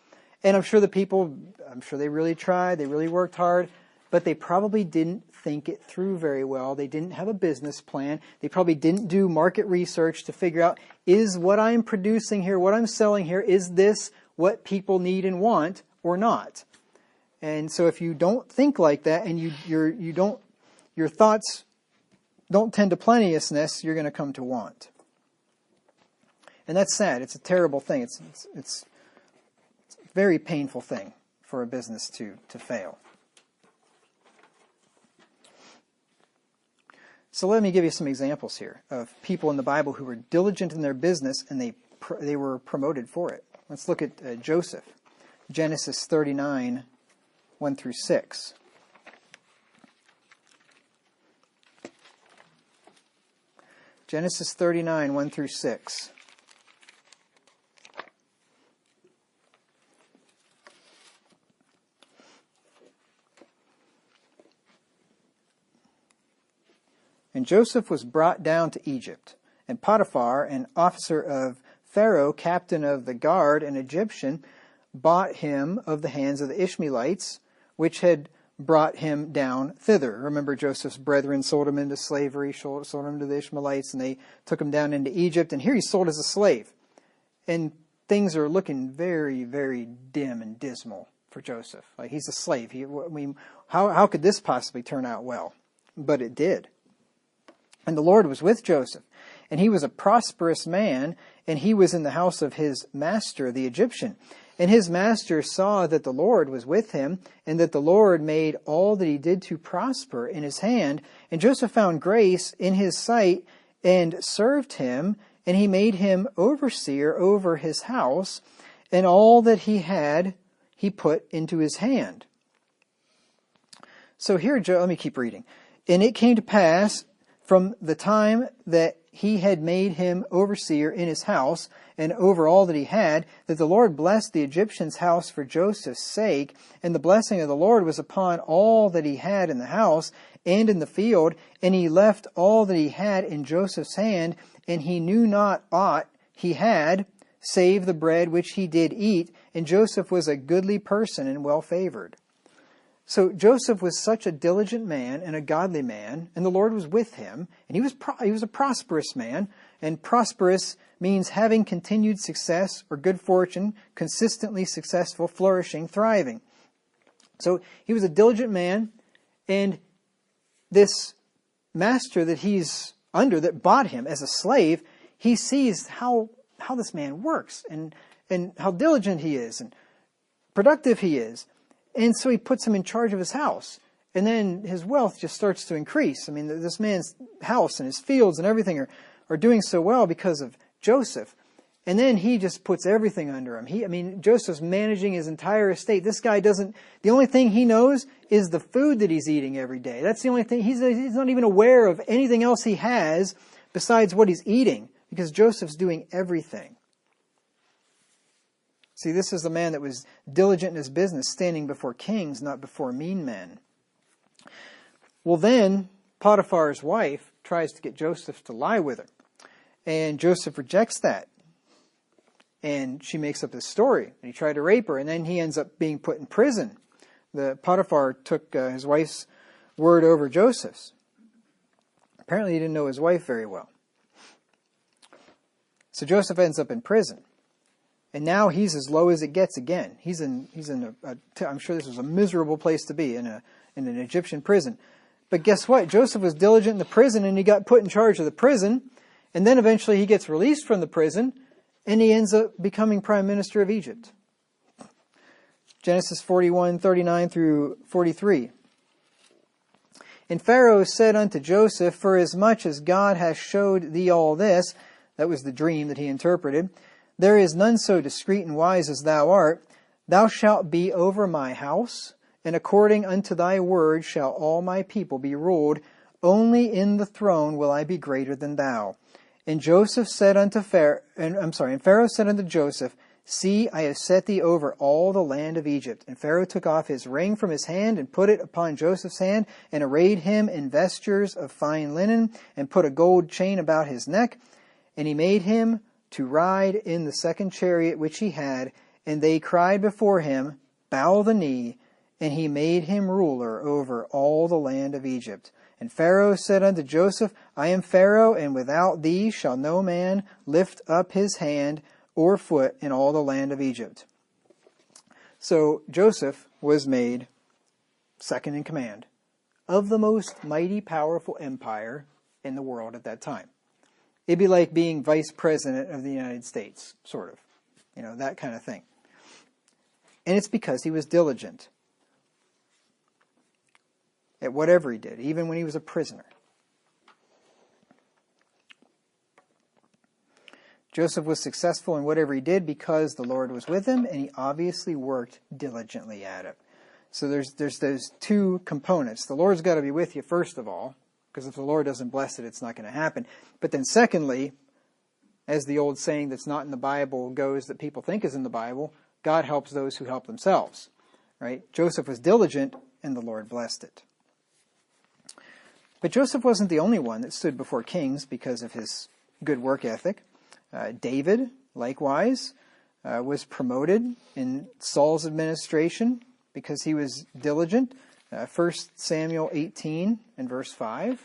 And I'm sure they really tried, they really worked hard, but they probably didn't think it through very well. They didn't have a business plan. They probably didn't do market research to figure out, is what I'm producing here, what I'm selling here, is this what people need and want or not? And so if you don't think like that and your thoughts don't tend to plenteousness, you're going to come to want. And that's sad. It's a terrible thing. It's a very painful thing for a business to fail. So let me give you some examples here of people in the Bible who were diligent in their business and they were promoted for it. Let's look at Joseph. Genesis 39, 1 through 6. Genesis 39, 1 through 6. And Joseph was brought down to Egypt, and Potiphar, an officer of Pharaoh, captain of the guard, an Egyptian, bought him of the hands of the Ishmaelites, which had brought him down thither. Remember, Joseph's brethren sold him into slavery, sold him to the Ishmaelites, and they took him down into Egypt. And here he's sold as a slave. And things are looking very, very dim and dismal for Joseph. Like, he's a slave. How could this possibly turn out well? But it did. And the Lord was with Joseph, and he was a prosperous man, and he was in the house of his master, the Egyptian. And his master saw that the Lord was with him, and that the Lord made all that he did to prosper in his hand. And Joseph found grace in his sight, and served him, and he made him overseer over his house, and all that he had he put into his hand. So here, let me keep reading. And it came to pass, from the time that he had made him overseer in his house and over all that he had, that the Lord blessed the Egyptian's house for Joseph's sake, and the blessing of the Lord was upon all that he had in the house and in the field, and he left all that he had in Joseph's hand, and he knew not aught he had, save the bread which he did eat, and Joseph was a goodly person and well favored. So Joseph was such a diligent man and a godly man, and the Lord was with him, and he was a prosperous man, and prosperous means having continued success or good fortune, consistently successful, flourishing, thriving. So he was a diligent man, and this master that he's under, that bought him as a slave, he sees how this man works and how diligent he is and productive he is. And so he puts him in charge of his house. And then his wealth just starts to increase. I mean, this man's house and his fields and everything are doing so well because of Joseph. And then he just puts everything under him. Joseph's managing his entire estate. This guy the only thing he knows is the food that he's eating every day. That's the only thing. He's not even aware of anything else he has besides what he's eating, because Joseph's doing everything. See, this is the man that was diligent in his business, standing before kings, not before mean men. Well, then Potiphar's wife tries to get Joseph to lie with her. And Joseph rejects that. And she makes up this story. And he tried to rape her, and then he ends up being put in prison. The Potiphar took his wife's word over Joseph's. Apparently he didn't know his wife very well. So Joseph ends up in prison. And now he's as low as it gets again. He's in I'm sure this was a miserable place to be, in an Egyptian prison. But guess what? Joseph was diligent in the prison, and he got put in charge of the prison. And then eventually he gets released from the prison, and he ends up becoming prime minister of Egypt. Genesis 41:39 through 43. And Pharaoh said unto Joseph, Forasmuch as God hath showed thee all this, that was the dream that he interpreted, there is none so discreet and wise as thou art. Thou shalt be over my house, and according unto thy word shall all my people be ruled. Only in the throne will I be greater than thou. And Pharaoh said unto Joseph, See, I have set thee over all the land of Egypt. And Pharaoh took off his ring from his hand, and put it upon Joseph's hand, and arrayed him in vestures of fine linen, and put a gold chain about his neck. And he made him to ride in the second chariot which he had. And they cried before him, Bow the knee. And he made him ruler over all the land of Egypt. And Pharaoh said unto Joseph, I am Pharaoh, and without thee shall no man lift up his hand or foot in all the land of Egypt. So Joseph was made second in command of the most mighty, powerful empire in the world at that time. It'd be like being vice president of the United States, sort of. That kind of thing. And it's because he was diligent at whatever he did, even when he was a prisoner. Joseph was successful in whatever he did because the Lord was with him, and he obviously worked diligently at it. So there's those two components. The Lord's got to be with you, first of all, because if the Lord doesn't bless it, it's not going to happen. But then secondly, as the old saying that's not in the Bible goes that people think is in the Bible, God helps those who help themselves. Right? Joseph was diligent, and the Lord blessed it. But Joseph wasn't the only one that stood before kings because of his good work ethic. David, likewise, was promoted in Saul's administration because he was diligent. 1 Samuel 18 and verse 5.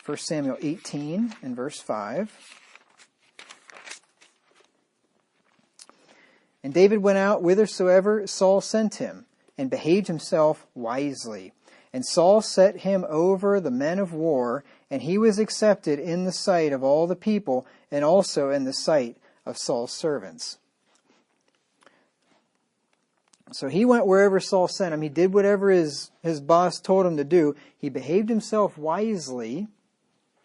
1 Samuel 18 and verse 5. And David went out whithersoever Saul sent him, and behaved himself wisely. And Saul set him over the men of war, and he was accepted in the sight of all the people, and also in the sight of Saul's servants. So he went wherever Saul sent him. He did whatever his boss told him to do. He behaved himself wisely,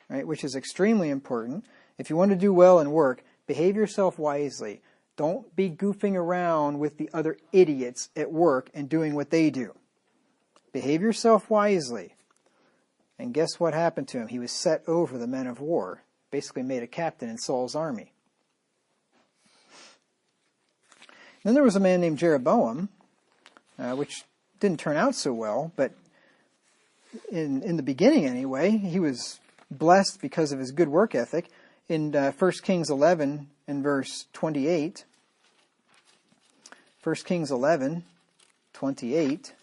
right, which is extremely important. If you want to do well in work, behave yourself wisely. Don't be goofing around with the other idiots at work and doing what they do. Behave yourself wisely. And guess what happened to him? He was set over the men of war. Basically made a captain in Saul's army. Then there was a man named Jeroboam, which didn't turn out so well, but in the beginning anyway, he was blessed because of his good work ethic. In 1 Kings 11 and verse 28, 1 Kings 11, 28,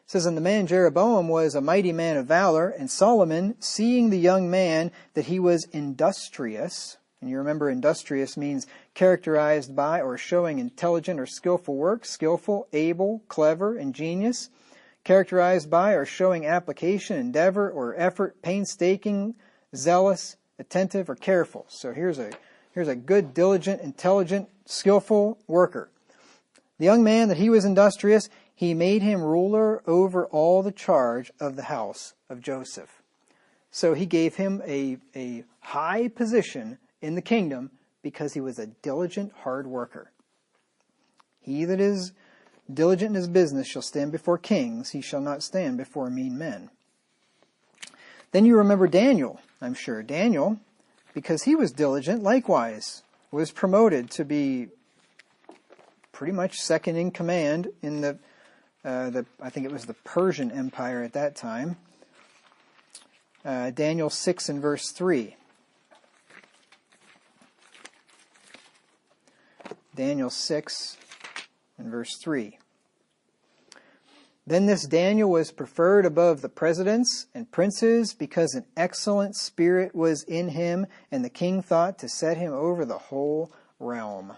says, And the man Jeroboam was a mighty man of valor, and Solomon, seeing the young man that he was industrious, and you remember industrious means characterized by or showing intelligent or skillful work, skillful, able, clever, ingenious, characterized by or showing application, endeavor, or effort, painstaking, zealous, attentive, or careful. So here's a good, diligent, intelligent, skillful worker. The young man that he was industrious, he made him ruler over all the charge of the house of Joseph. So he gave him a high position in the kingdom because he was a diligent, hard worker. He that is diligent in his business shall stand before kings. He shall not stand before mean men. Then you remember Daniel, I'm sure. Daniel because he was diligent, likewise, was promoted to be pretty much second in command in I think it was the Persian Empire at that time. Daniel 6 and verse 3. Daniel 6 and verse 3. Then this Daniel was preferred above the presidents and princes because an excellent spirit was in him, and the king thought to set him over the whole realm.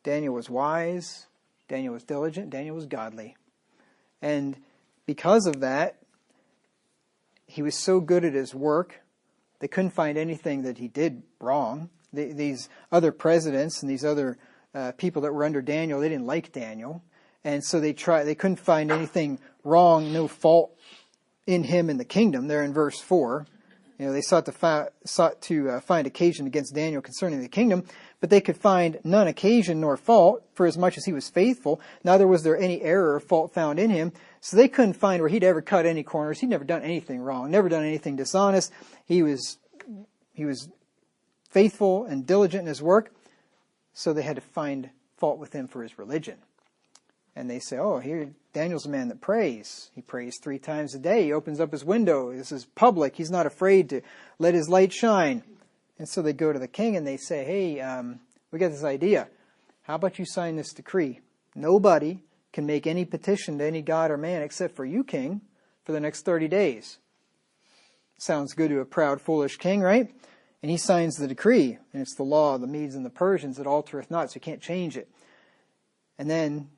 Daniel was wise, Daniel was diligent, Daniel was godly. And because of that, he was so good at his work, they couldn't find anything that he did wrong. These other presidents and these other people that were under Daniel, they didn't like Daniel. And so they couldn't find anything wrong, no fault in him in the kingdom. There in verse 4. They sought to find occasion against Daniel concerning the kingdom, but they could find none occasion nor fault, for as much as he was faithful, neither was there any error or fault found in him. So they couldn't find where he'd ever cut any corners. He'd never done anything wrong, never done anything dishonest. He was faithful and diligent in his work, so they had to find fault with him for his religion. And they say, oh, here, Daniel's a man that prays. He prays 3 times a day. He opens up his window. This is public. He's not afraid to let his light shine. And so they go to the king and they say, hey, we got this idea. How about you sign this decree? Nobody can make any petition to any god or man except for you, king, for the next 30 days. Sounds good to a proud, foolish king, right? And he signs the decree. And it's the law of the Medes and the Persians that altereth not, so you can't change it. And then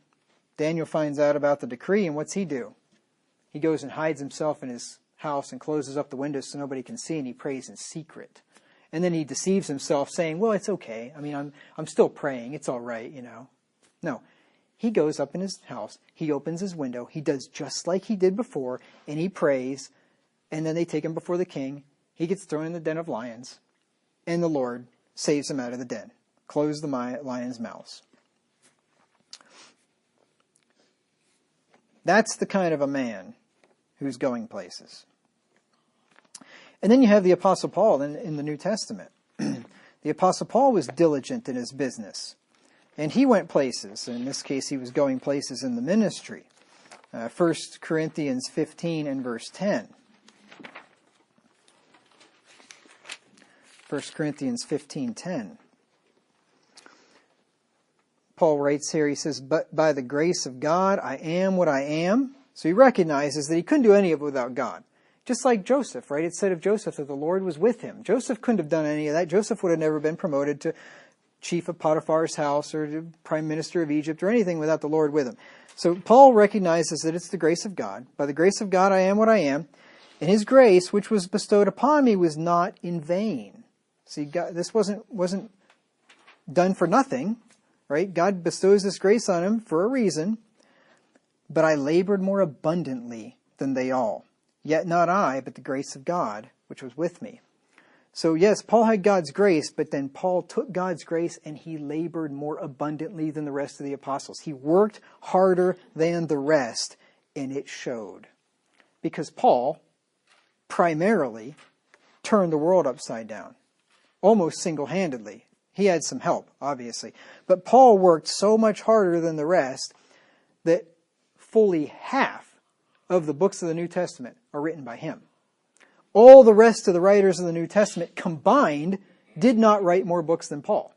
Daniel finds out about the decree, and what's he do? He goes and hides himself in his house and closes up the windows so nobody can see, and he prays in secret. And then he deceives himself, saying, well, it's okay. I mean, I'm still praying. It's all right, No. He goes up in his house. He opens his window. He does just like he did before, and he prays. And then they take him before the king. He gets thrown in the den of lions, and the Lord saves him out of the den. Close the lions' mouths. That's the kind of a man who's going places. And then you have the Apostle Paul in the New Testament. The Apostle Paul was diligent in his business. And he went places. In this case, he was going places in the ministry. 1 Corinthians 15 and verse 10. 1 Corinthians 15:10. Paul writes here, he says, but by the grace of God, I am what I am. So he recognizes that he couldn't do any of it without God. Just like Joseph, right? It said of Joseph that the Lord was with him. Joseph couldn't have done any of that. Joseph would have never been promoted to chief of Potiphar's house or to prime minister of Egypt or anything without the Lord with him. So Paul recognizes that it's the grace of God. By the grace of God, I am what I am. And his grace, which was bestowed upon me, was not in vain. See, God, this wasn't done for nothing. Right? God bestows this grace on him for a reason. But I labored more abundantly than they all. Yet not I, but the grace of God, which was with me. So yes, Paul had God's grace, but then Paul took God's grace and he labored more abundantly than the rest of the apostles. He worked harder than the rest, and it showed. Because Paul primarily turned the world upside down, almost single-handedly. He had some help, obviously. But Paul worked so much harder than the rest that fully half of the books of the New Testament are written by him. All the rest of the writers of the New Testament combined did not write more books than Paul.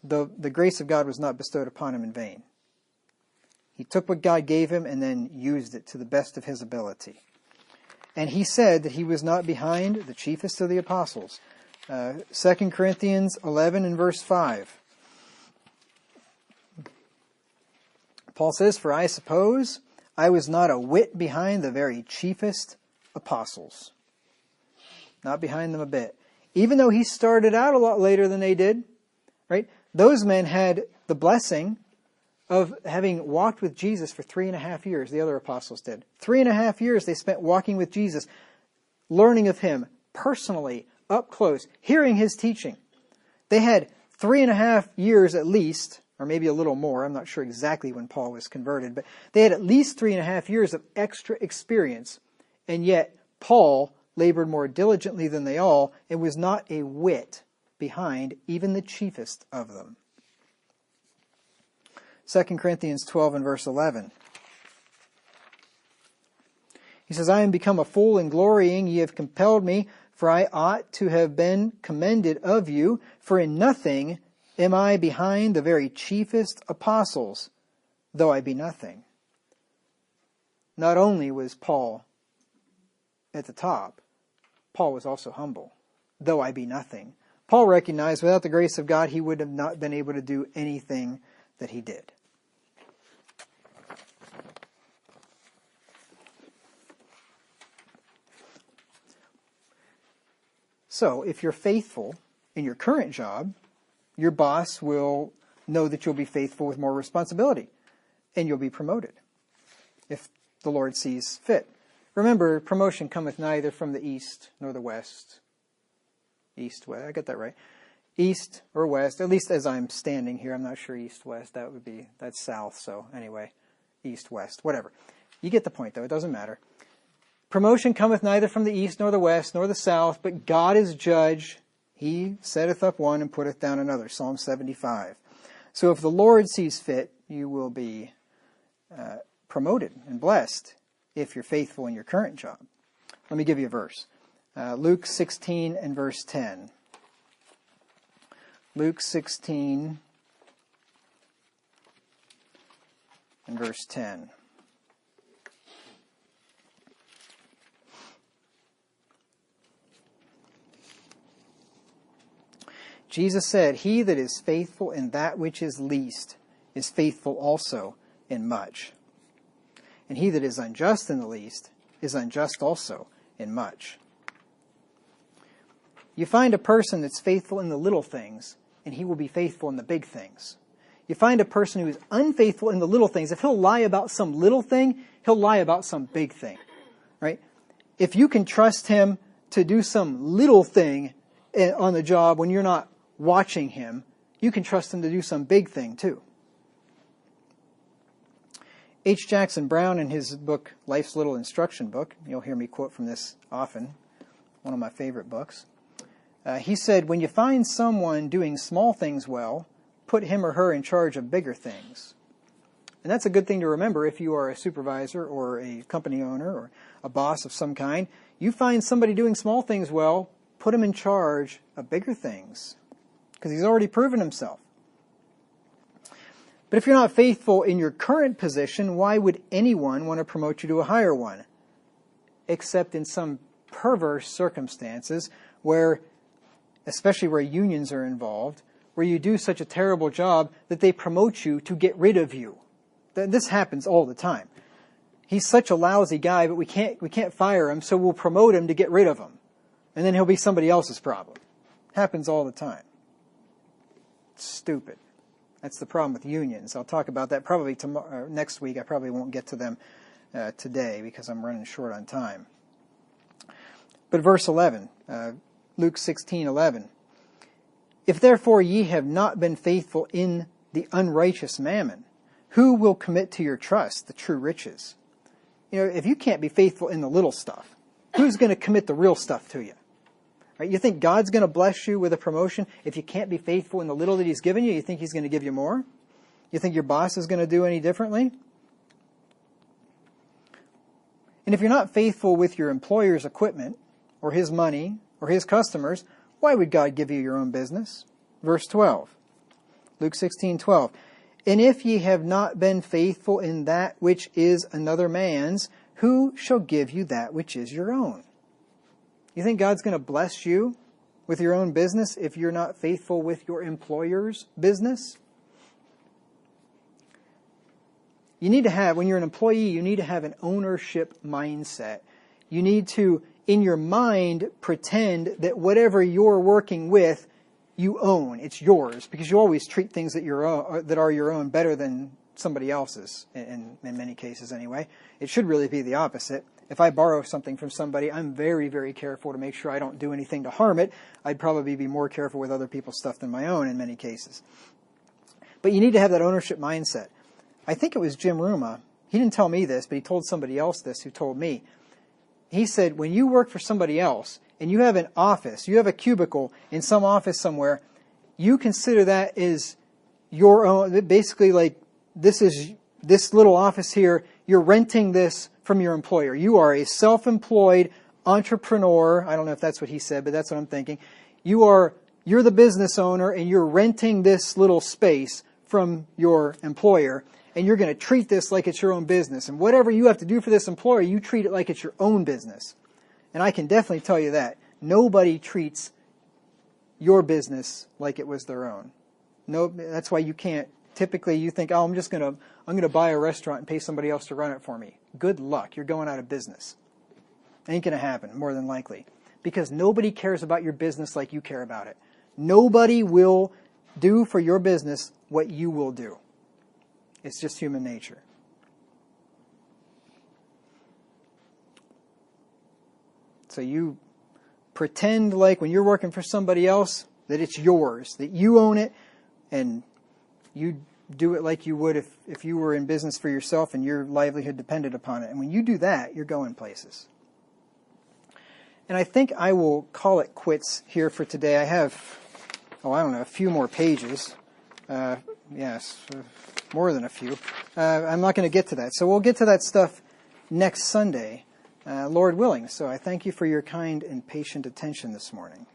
The grace of God was not bestowed upon him in vain. He took what God gave him and then used it to the best of his ability. And he said that he was not behind the chiefest of the apostles. 2 Corinthians 11 and verse 5. Paul says, for I suppose I was not a whit behind the very chiefest apostles. Not behind them a bit. Even though he started out a lot later than they did, right? Those men had the blessing of having walked with Jesus for 3.5 years. The other apostles did. 3.5 years they spent walking with Jesus, learning of him personally, up close, hearing his teaching. They had 3.5 years at least, or maybe a little more. I'm not sure exactly when Paul was converted, but they had at least 3.5 years of extra experience. And yet Paul labored more diligently than they all and was not a whit behind even the chiefest of them. 2 Corinthians 12 and verse 11. He says, I am become a fool in glorying, ye have compelled me, for I ought to have been commended of you, for in nothing am I behind the very chiefest apostles, though I be nothing. Not only was Paul at the top, Paul was also humble, though I be nothing. Paul recognized without the grace of God, he would have not been able to do anything that he did. So, if you're faithful in your current job, your boss will know that you'll be faithful with more responsibility, and you'll be promoted, if the Lord sees fit. Remember, promotion cometh neither from the east nor the west. East, west, I got that right. East or west, at least as I'm standing here. I'm not sure east, west, that's south, so anyway, east, west, whatever. You get the point, though, it doesn't matter. Promotion cometh neither from the east nor the west nor the south, but God is judge. He setteth up one and putteth down another. Psalm 75. So if the Lord sees fit, you will be promoted and blessed if you're faithful in your current job. Let me give you a verse. Luke 16 and verse 10. Luke 16 and verse 10. Jesus said, he that is faithful in that which is least is faithful also in much. And he that is unjust in the least is unjust also in much. You find a person that's faithful in the little things, and he will be faithful in the big things. You find a person who is unfaithful in the little things. If he'll lie about some little thing, he'll lie about some big thing. Right? If you can trust him to do some little thing on the job when you're not watching him, you can trust him to do some big thing too. H. Jackson Brown, in his book, Life's Little Instruction Book, you'll hear me quote from this often, one of my favorite books. He said, when you find someone doing small things well, put him or her in charge of bigger things. And that's a good thing to remember if you are a supervisor or a company owner or a boss of some kind. You find somebody doing small things well, put him in charge of bigger things, because he's already proven himself. But if you're not faithful in your current position, why would anyone want to promote you to a higher one? Except in some perverse circumstances where, especially where unions are involved, where you do such a terrible job that they promote you to get rid of you. This happens all the time. He's such a lousy guy, but we can't fire him, so we'll promote him to get rid of him. And then he'll be somebody else's problem. Happens all the time. It's stupid. That's the problem with unions. I'll talk about that probably tomorrow, next week. I probably won't get to them today because I'm running short on time. But verse 11, Luke 16:11. If therefore ye have not been faithful in the unrighteous mammon, who will commit to your trust the true riches? You know, if you can't be faithful in the little stuff, who's going to commit the real stuff to you? Right? You think God's going to bless you with a promotion if you can't be faithful in the little that he's given you? You think he's going to give you more? You think your boss is going to do any differently? And if you're not faithful with your employer's equipment or his money or his customers, why would God give you your own business? Verse 12, Luke 16:12. And if ye have not been faithful in that which is another man's, who shall give you that which is your own? You think God's going to bless you with your own business if you're not faithful with your employer's business? You need to have, when you're an employee, you need to have an ownership mindset. You need to, in your mind, pretend that whatever you're working with, you own. It's yours, because you always treat things that are your own better than somebody else's, in many cases anyway. It should really be the opposite. If I borrow something from somebody, I'm very, very careful to make sure I don't do anything to harm it. I'd probably be more careful with other people's stuff than my own in many cases. But you need to have that ownership mindset. I think it was Jim Ruma. He didn't tell me this, but he told somebody else this who told me. He said, when you work for somebody else and you have an office, you have a cubicle in some office somewhere, you consider that as your own, basically like this little office here, you're renting this from your employer. You are a self-employed entrepreneur. I don't know if that's what he said, but that's what I'm thinking. You're the business owner and you're renting this little space from your employer, and you're going to treat this like it's your own business. And whatever you have to do for this employer, you treat it like it's your own business. And I can definitely tell you that. Nobody treats your business like it was their own. No, that's why you can't. Typically, you think, oh, I'm going to buy a restaurant and pay somebody else to run it for me. Good luck. You're going out of business. Ain't going to happen, more than likely. Because nobody cares about your business like you care about it. Nobody will do for your business what you will do. It's just human nature. So you pretend like when you're working for somebody else that it's yours, that you own it, and you do it like you would if you were in business for yourself and your livelihood depended upon it. And when you do that, you're going places. And I think I will call it quits here for today. I have, a few more pages. More than a few. I'm not going to get to that. So we'll get to that stuff next Sunday, Lord willing. So I thank you for your kind and patient attention this morning.